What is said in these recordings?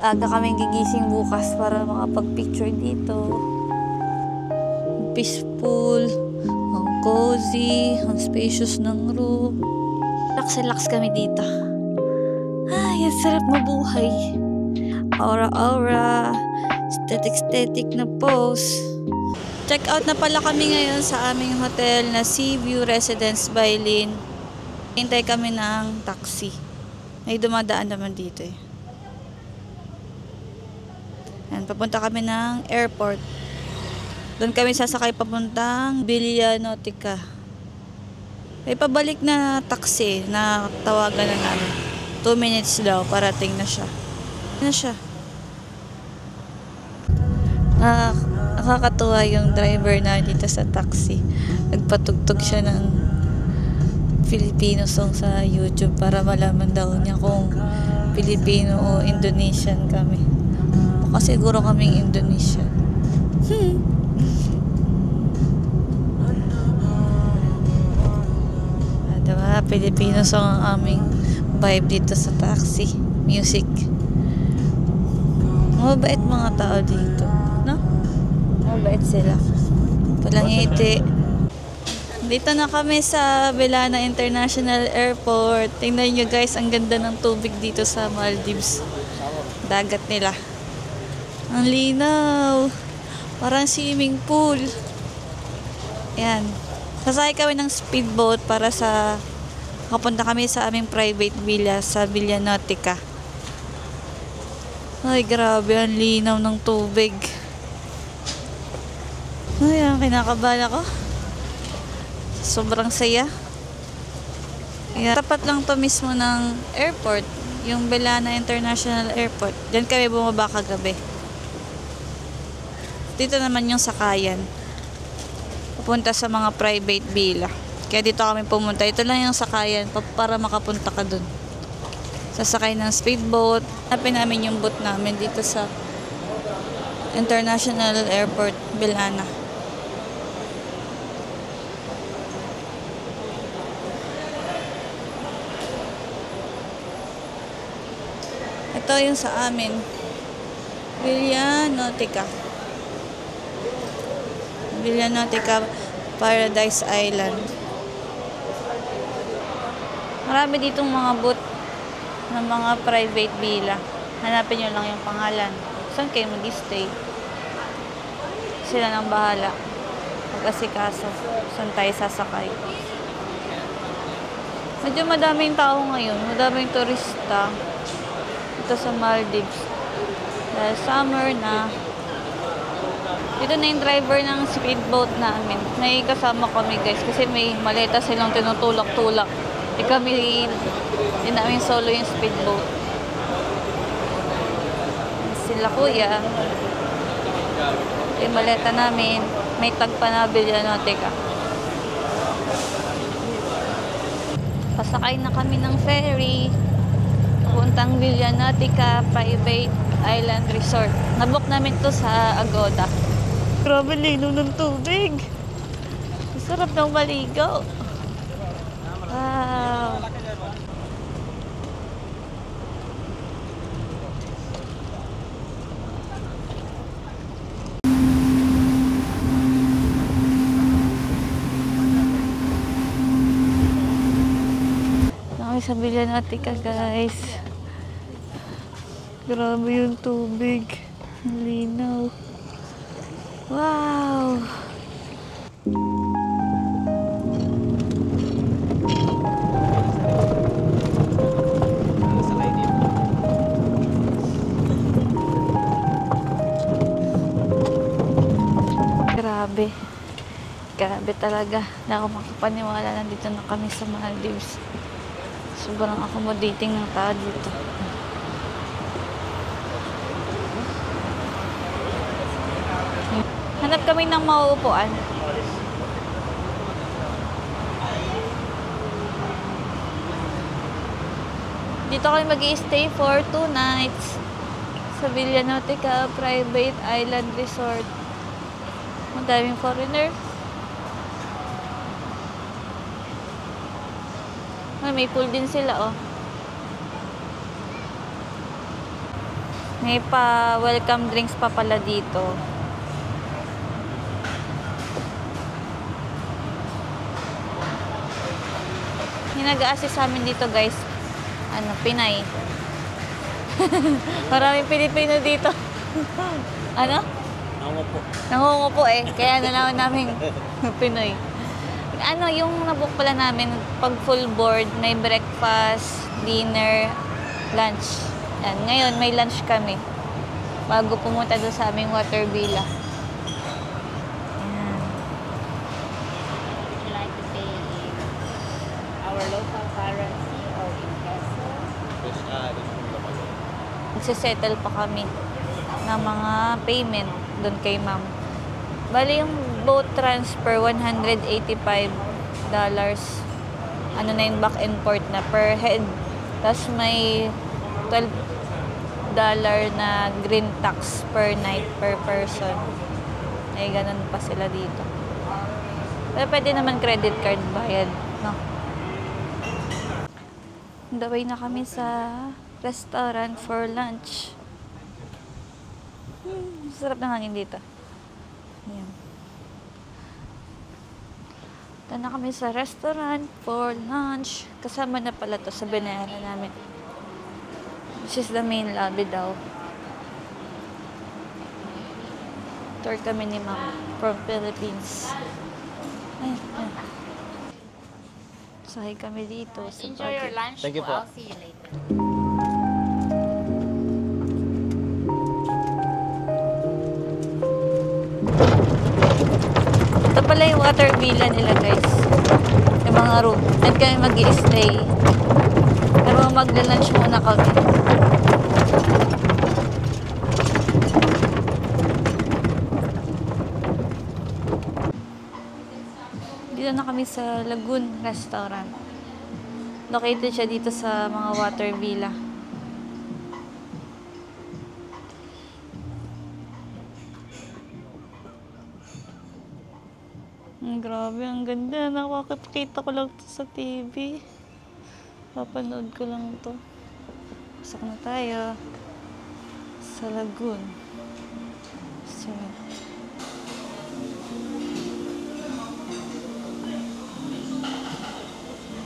Aga kaming gigising bukas para makapag-picture dito. Peaceful, ang cozy, ang spacious ng room. Relax kami dito. Ay, ang sarap mabuhay. Aura-aura, aesthetic na pose. Check out na pala kami ngayon sa aming hotel na Seaview Residence by Lynn. Hintay kami ng taxi. May dumadaan naman dito eh. Yan, papunta kami ng airport. Doon kami sasakay papuntang Villa Nautica. May pabalik na taxi na tawagan na namin. 2 minutes daw, parating na siya. Nakakatuwa yung driver na dito sa taxi. Nagpatugtog siya ng Filipino song sa YouTube para malaman daw niya kung Filipino o Indonesian kami. Baka siguro kaming Indonesian. Diba? Filipino song ang aming vibe dito sa taxi. Music. Mabait mga tao dito. No? Mabait sila. Palangiti. Dito na kami sa Belana International Airport. Tingnan nyo guys, ang ganda ng tubig dito sa Maldives. Dagat nila. Ang linaw. Parang swimming pool. Ayan. Sasakay kami ng speedboat para sa kapunta kami sa aming private villa sa Villa Nautica. Ay, grabe. Ang linaw ng tubig. Ay, ang kinakabahan ako. Sobrang saya. Ayan. Tapat lang to mismo ng airport. Yung Belana International Airport. Diyan kami bumaba kagabi. Dito naman yung sakayan. Pupunta sa mga private villa. Kaya dito kami pumunta. Ito lang yung sakayan para makapunta ka dun. Sasakay ng speedboat. Hanapin namin yung boat namin dito sa International Airport, Belana. Ito yung sa amin. Villa Nautica. Villa Nautica, Paradise Island. Marami ditong mga boat ng mga private villa. Hanapin nyo lang yung pangalan. Saan kayo mag-stay? Sila nang bahala. Mag-asikaso. Saan tayo sasakay? Medyo madaming tao ngayon. Madaming turista. Ito sa Maldives. Dahil summer na. Dito na yung driver ng speedboat namin. May kasama kami guys kasi may maleta silang tinutulak-tulak. Kami din namin solo yung speedboat. Sila kuya. Yung maleta namin. May tag pa na Villa Nautica. Pasakay na kami ng ferry. Puntang Villa Nautica Private Island Resort. Nabook namin to sa Agoda. Grabe, lino ng tubig. Sarap ng maligaw. Wow. Kami sa Villa Nautica, guys. Grabe yung tubig. Ang linaw. Wow! Grabe. Grabe talaga. Hindi ako makapaniwala na dito na kami sa Maldives. Sobrang accommodating ng tao dito. Hanap kami ng mauupuan. Dito kami mag-i-stay for 2 nights sa Villa Nautica Private Island Resort. Madaming foreigner. May pool din sila, oh. May pa welcome drinks pa pala dito. Yung nag-a-assist sa amin dito guys, Pinay. Maraming Pilipino dito. Ano? Nangungupo. Nangungupo eh. Kaya nalaman namin Pinoy. Yung nabook pala namin, pag full board, may breakfast, dinner, lunch. Yan. Ngayon, may lunch kami. Bago pumunta doon sa aming water villa. Yan. Would you like to pay in our local currency or in peso? Nagsisettle pa kami ng mga payment doon kay ma'am. Bali yung boat transfer, $185. Ano na yung back and forth na per head. Tapos may $12 na green tax per night per person. Ay, ganun pa sila dito. Pero pwede naman credit card bayad, no? Daway na kami sa restaurant for lunch. Sarap ng hangin dito. Ayan. Ito na kami sa restaurant for lunch. Kasama na pala to sa binayaran namin. This is the main lobby daw. Tour kami ni ma'am from Philippines. Ay, ay. Sahay kami dito sa Enjoy your Baguio. lunch. Thank you po. I'll see you later. Ito pala yung water villa nila guys. Yung mga room. At kami mag-i-stay. Pero magla-lunch muna kami. Dito na kami sa Lagoon Restaurant. Located siya dito sa mga water villa. Grabe, ang ganda. Nakakakita ko lang to sa TV. Papanood ko lang to. Pasok na tayo sa Lagoon. So,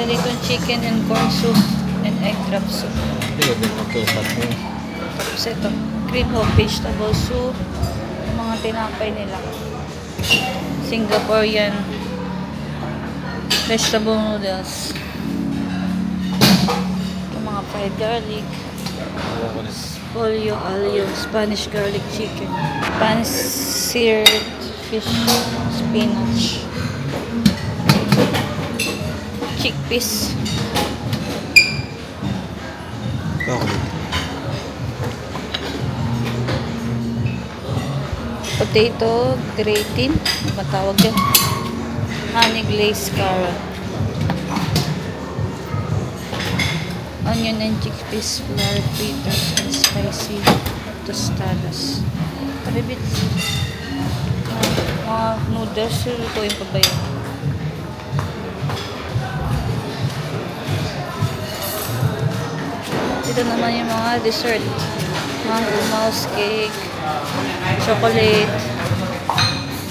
dito chicken and corn soup and egg drop soup. Tapos ito, green hope vegetable soup. Yung mga tinapay nila. Singaporean vegetable noodles. Yung mga fried garlic. Pollo, alio, Spanish garlic chicken. Pan-seared fish, spinach. Chickpeas. Potato gratin, matawag yan. Honey glazed carrot. Onion and chickpeas, flour, fritters, and spicy tostadas. Paribits. Mga noodles, lutuin pa ba yun? Dito naman yung mga dessert. Mango mouse cake, chocolate.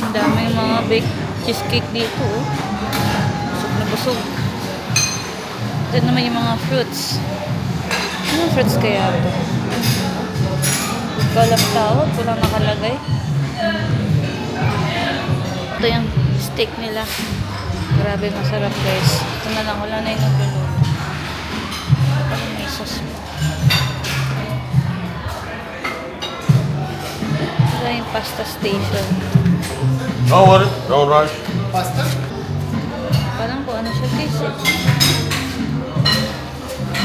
Ang dami yung mga baked cheesecake dito. Oh. Busog na busog. Ito naman yung mga fruits. Anong fruits kaya ito? Walang tawag, walang nakalagay. Ito yung steak nila. Grabe, masarap guys. Ito na lang, wala na yung nagluluto. Parang may sauce pa. Ito yung pasta station. Don't worry, don't rush. Parang kung ano siya guys eh.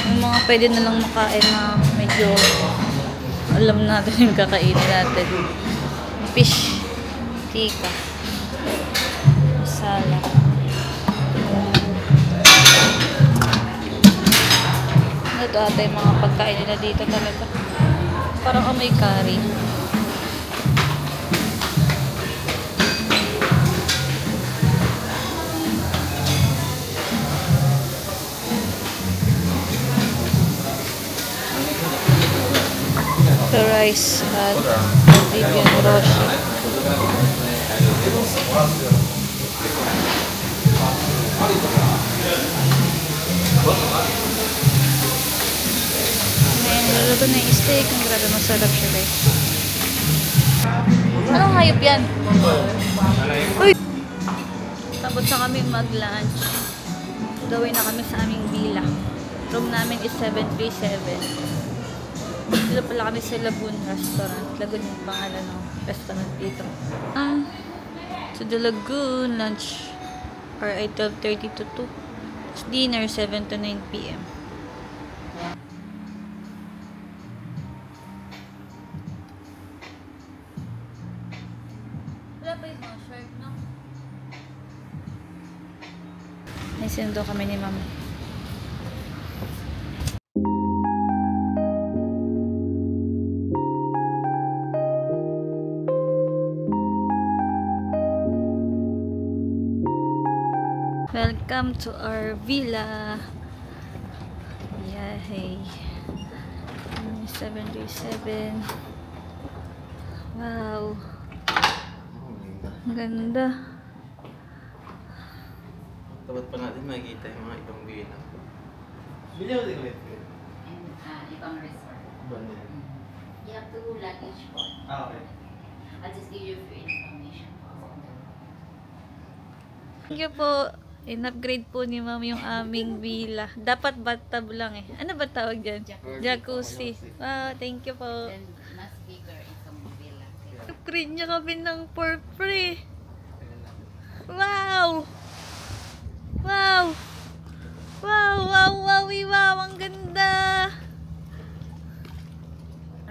Yung mga pwede na lang makain na medyo alam natin yung kakainin natin. Fish, tika, masala. Ito ata yung mga pagkain nila dito talaga. Parang amoy curry. rice at Vivian Roche. Ngayon, luluto na yung steak. Ang grabe, masarap siya guys. Anong hayop yan? Uy! Tapos na kami mag-lunch. Gawin na kami sa aming villa. Room namin is 737. Dito pala kami sa Lagoon Restaurant. Lagoon yung pangalan ng restaurant dito. So the Lagoon lunch or 12:30 to 2. Dinner 7 to 9 p.m. Wala pa yung mga shirt, no? May sinundo kami ni Mama. Welcome to our villa. Yay. 737. Wow. Ang ganda. Tapat pa natin makikita yung mga ibang villa. Villa o din ulit? Ibang resort. Banda. You have to luggage po. Okay. I'll just give you free information po. Thank you po. In-upgrade po ni Ma'am yung aming villa. Dapat bathtub lang eh. Ano ba tawag dyan? Jacuzzi. Wow, thank you po. Then, mas bigger itong villa. Upgrade niya kami ng for free. Wow! Wow! Wow, wow, wow, wow! Ang ganda!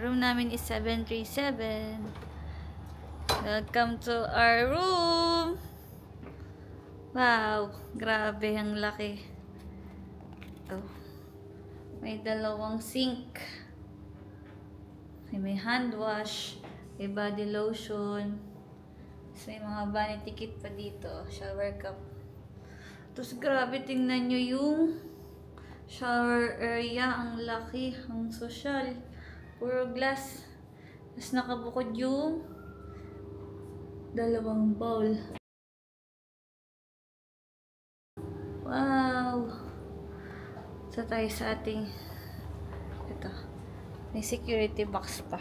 Room namin is 737. Welcome to our room! Wow! Grabe, ang laki. Oh. May dalawang sink. May hand wash. May body lotion. So, may mga vanity kit pa dito. Shower cup. Tapos, grabe, tingnan nyo yung shower area. Ang laki. Ang social. Puro glass. Tapos, nakabukod yung dalawang bowl. Wow! So, tayo sa ating ito. May security box pa.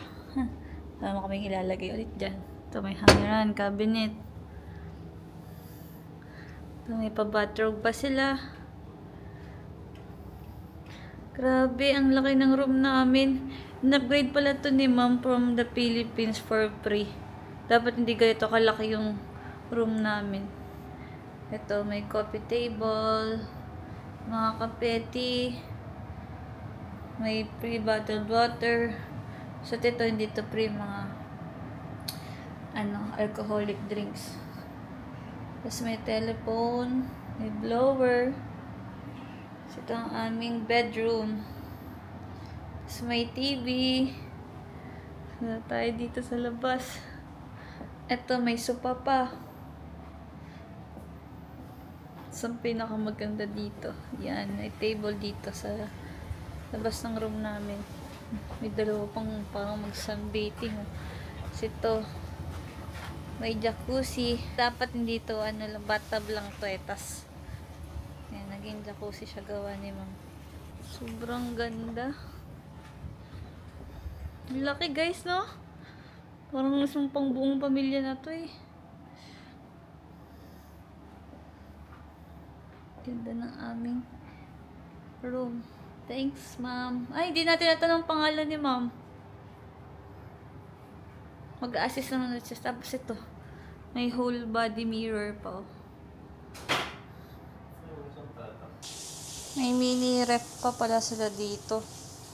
Tama kami ilalagay ulit dyan. Ito may hangeran, cabinet. Ito may pa-bathrobe pa sila. Grabe, ang laki ng room namin. In-upgrade pala to ni Ma'am from the Philippines for free. Dapat hindi ganito kalaki yung room namin. Ito, may coffee table, mga kapeti, may free bottled water. So, ito, hindi to free mga alcoholic drinks. Tapos, may telephone, may blower. So, ito ang aming bedroom. Tapos, may TV. So, tayo dito sa labas. Ito, may sofa pa. So, ang pinakamaganda dito. Yan, may table dito sa labas ng room namin. May dalawa pang parang mag-sunbathing. Kasi ito, may jacuzzi. Dapat hindi to, bathtub lang to eh. Tas, yan, naging jacuzzi siya gawa ni Ma'am. Sobrang ganda. Laki guys, no? Parang isang pang buong pamilya na to eh. Ganda ng aming room. Thanks, Ma'am. Ay, hindi natin natanong pangalan ni Ma'am. Mag-assist naman siya. Tapos ito, may whole body mirror pa. May mini ref pa pala sila dito.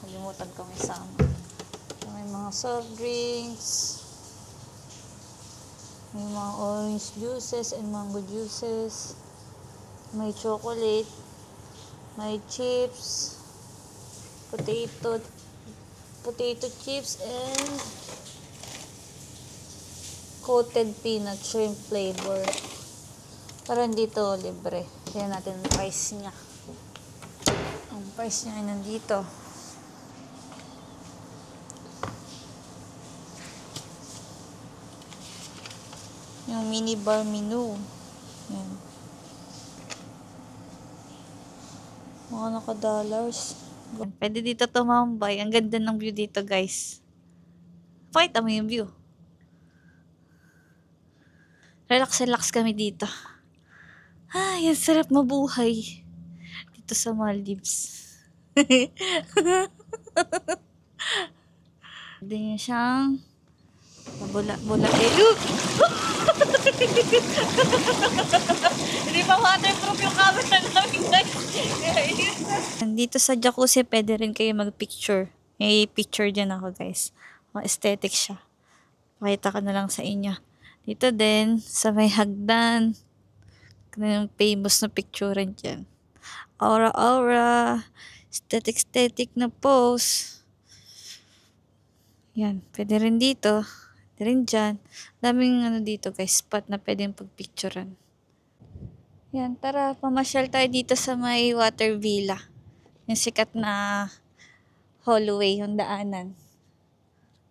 Kalimutan ko may sama. May mga soft drinks. May mga orange juices and mango juices. May chocolate, may chips, potato chips, and coated peanut shrimp flavor. Parang dito libre. Tingnan natin ang price niya. Ang price niya ay nandito. Yung minibar menu. Yan. Mga naka-dollars. Pwede dito tumambay. Ang ganda ng view dito, guys. Pakita mo yung view. Relax kami dito. Ay, ang sarap mabuhay. Dito sa Maldives. Pwede nyo siyang bula-bula. Hindi pa waterproof yung camera namin, guys. Dito sa jacuzzi, pwede rin kayo mag-picture. May picture dyan ako, guys. Aesthetic siya. Pakita ko na lang sa inyo. Dito din, sa may hagdan. Yung famous na picture dyan. Aura. Aesthetic na pose. Yan. Pwede rin dito. Pwede rin dyan. Daming dito, guys. Spot na pwedeng pagpicturean. Yan. Tara, pamasyal tayo dito sa may water villa. Yung sikat na hallway, yung daanan.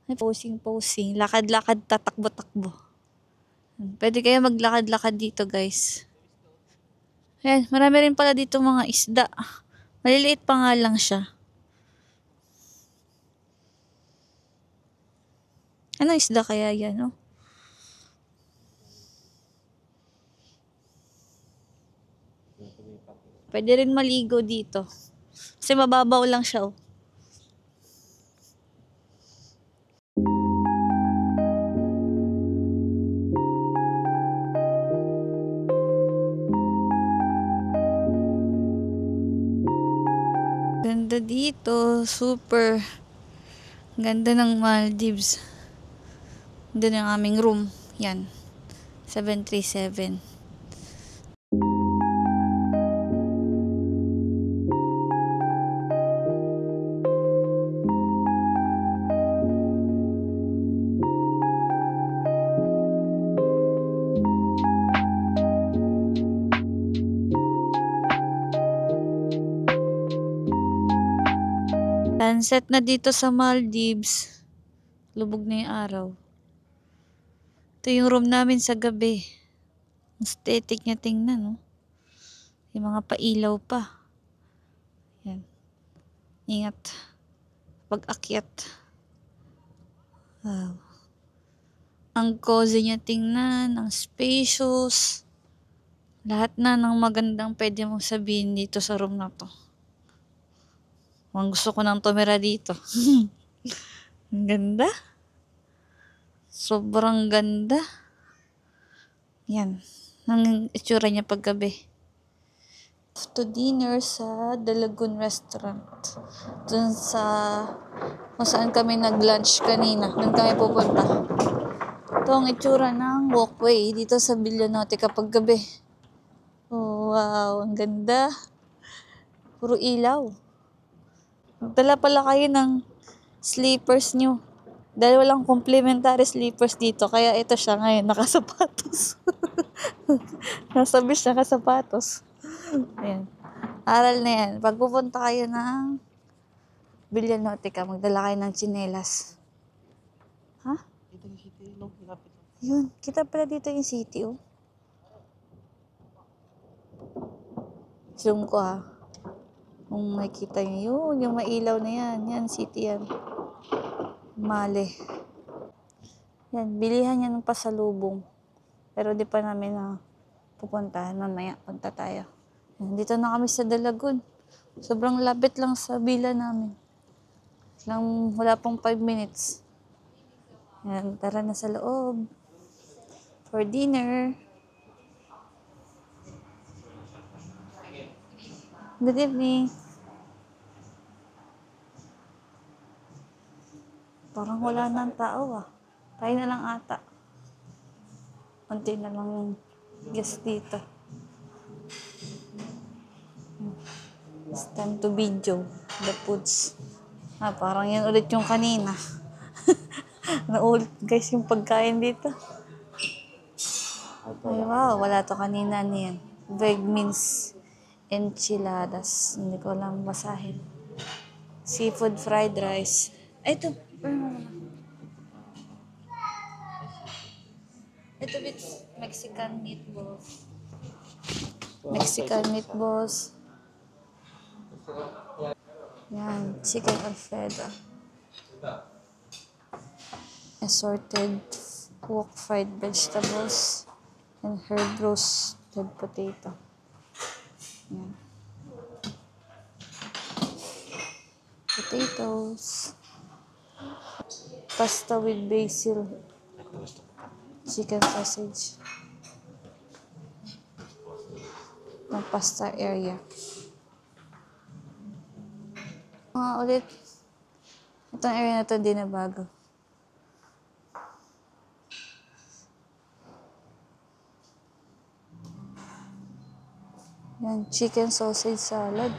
Posing. Lakad-lakad, tatakbo-takbo. Pwede kayo maglakad-lakad dito, guys. Ayan, marami rin pala dito mga isda. Maliliit pa nga lang siya. Ano isda kaya yan, no? Pwede rin maligo dito. Kasi mababaw lang siya, oh. Ganda dito. Super. Ganda ng Maldives. Doon yung aming room. Yan. 737. Sunset na dito sa Maldives. Lubog na yung araw. Ito yung room namin sa gabi. Aesthetic niya tingnan, no? Yung mga pailaw pa. Yan. Ingat. Pag-akyat. Wow. Ang cozy niya tingnan. Ang spacious. Lahat na ng magandang pwede mong sabihin dito sa room na to. Ang gusto ko nang tumira dito. Ang ganda. Sobrang ganda. Yan. Ang itsura niya paggabi. To dinner sa The Lagoon Restaurant. Dun sa kung saan kami nag-lunch kanina. Dun kami pupunta. Ito ang itsura ng walkway dito sa Villa Nautica paggabi. Oh, wow. Ang ganda. Puro ilaw. Magdala pala kayo ng slippers nyo. Dahil walang complimentary slippers dito. Kaya ito siya ngayon, nakasapatos. Nasa beach, nakasapatos. Ayan. Aral na yan. Pag pupunta kayo ng Villa Nautica, magdala kayo ng tsinelas. Ha? Dito yung city, no? Lapit lang. Yun. Kita pala dito yung city, oh. Zoom ko, ha. Kung makikita nyo, yun, yung mailaw na yan. Yan, city yan. Male. Yan, bilihan yan ng pasalubong. Pero di pa namin na pupuntahan. Mamaya, punta tayo. Yan, dito na kami sa The Lagoon. Sobrang lapit lang sa villa namin. Wala pong 5 minutes. Yan, tara na sa loob. For dinner. Good evening. Parang wala nang tao, ah. Tayo na lang ata. Unti na lang yung guest dito. It's time to video the foods. Parang yan ulit yung kanina. Naulit guys yung pagkain dito. Ay, wow, wala to kanina niyan. Veg means enchiladas. Hindi ko lang basahin. Seafood fried rice. Ay, ito. Ito bits Mexican meatballs. Mexican meatballs. Yan, chicken alfredo. Assorted wok fried vegetables and herb roasted potato. Yan. Potatoes. Pasta with basil. Chicken sausage. Ng pasta area. Ulit. Itong area na ito hindi na bago. Yan, chicken sausage salad.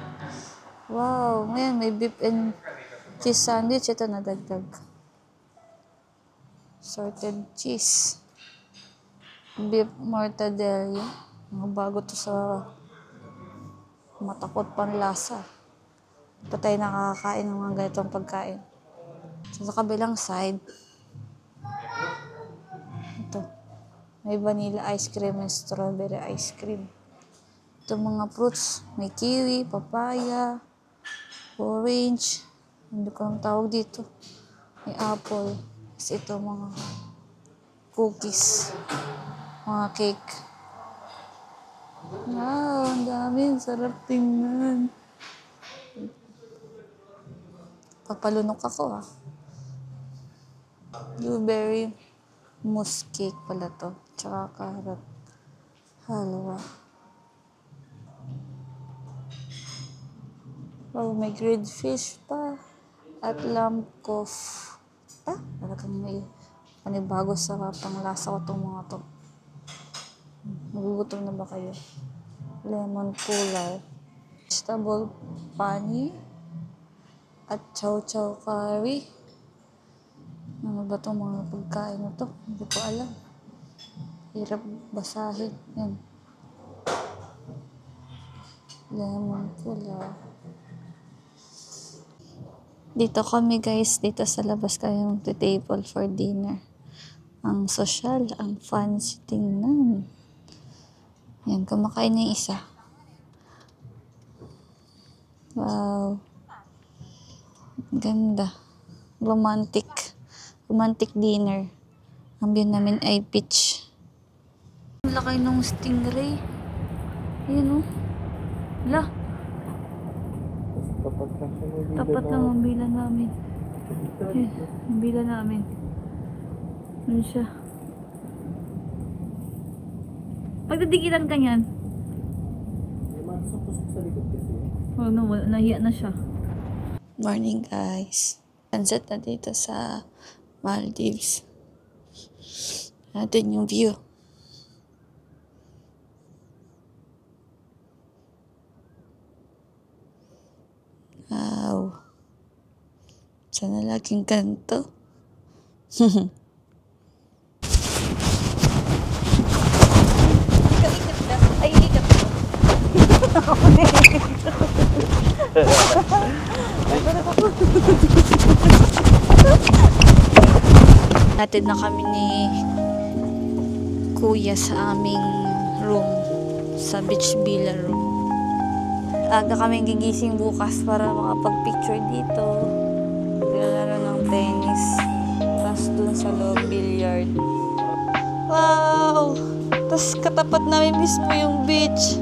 Wow, ngayon may beef and cheese sandwich. Ito nadagdag. Sorted cheese. Beef mortadella. Mga bago to sa matakot panlasa. Pa tayo nakakain ng mga ganitong pagkain. So, sa kabilang side, ito. May vanilla ice cream and strawberry ice cream. Ito mga fruits. May kiwi, papaya, orange. Hindi ko ang tawag dito. May apple. Tapos ito mga cookies. Mga cake. Wow, ang dami. Sarap tingnan. Papalunok ako Blueberry mousse cake pala to. Tsaka carrot halwa. Oh, may grilled fish pa. At lamb coff pa. Talagang may panibago sa panglasa ko itong mga to. Nagugutom na ba kayo? Lemon cooler. Vegetable pani. At chow chow curry. Ano ba itong mga pagkain na to? Hindi ko alam. Hirap basahin. Yan. Lemon cooler. Dito kami guys, dito sa labas kami magte-table for dinner. Ang social, ang fancy tingnan. Yan, kumakain na yung isa. Wow. Ganda. Romantic. Romantic dinner. Ang view namin ay beach. Ang laki nung stingray. Ayan o. Wala. Tapat lang ang bila namin. Ayan, ang bila namin. Ano siya? Pagdadikitan ka niyan. Oh no, nahiya na siya. Morning guys. Sunset na dito sa Maldives. Natin yung view. Wow. Sana laging ganito. Ikot na. Ay, ikot na. Natin na kami ni Kuya sa aming room. Sa beach villa room. Aga kaming gigising bukas para makapag-picture dito. Lalaro ng tennis. Tapos dun sa loob, billiard. Wow! Tapos katapat namin mismo yung beach.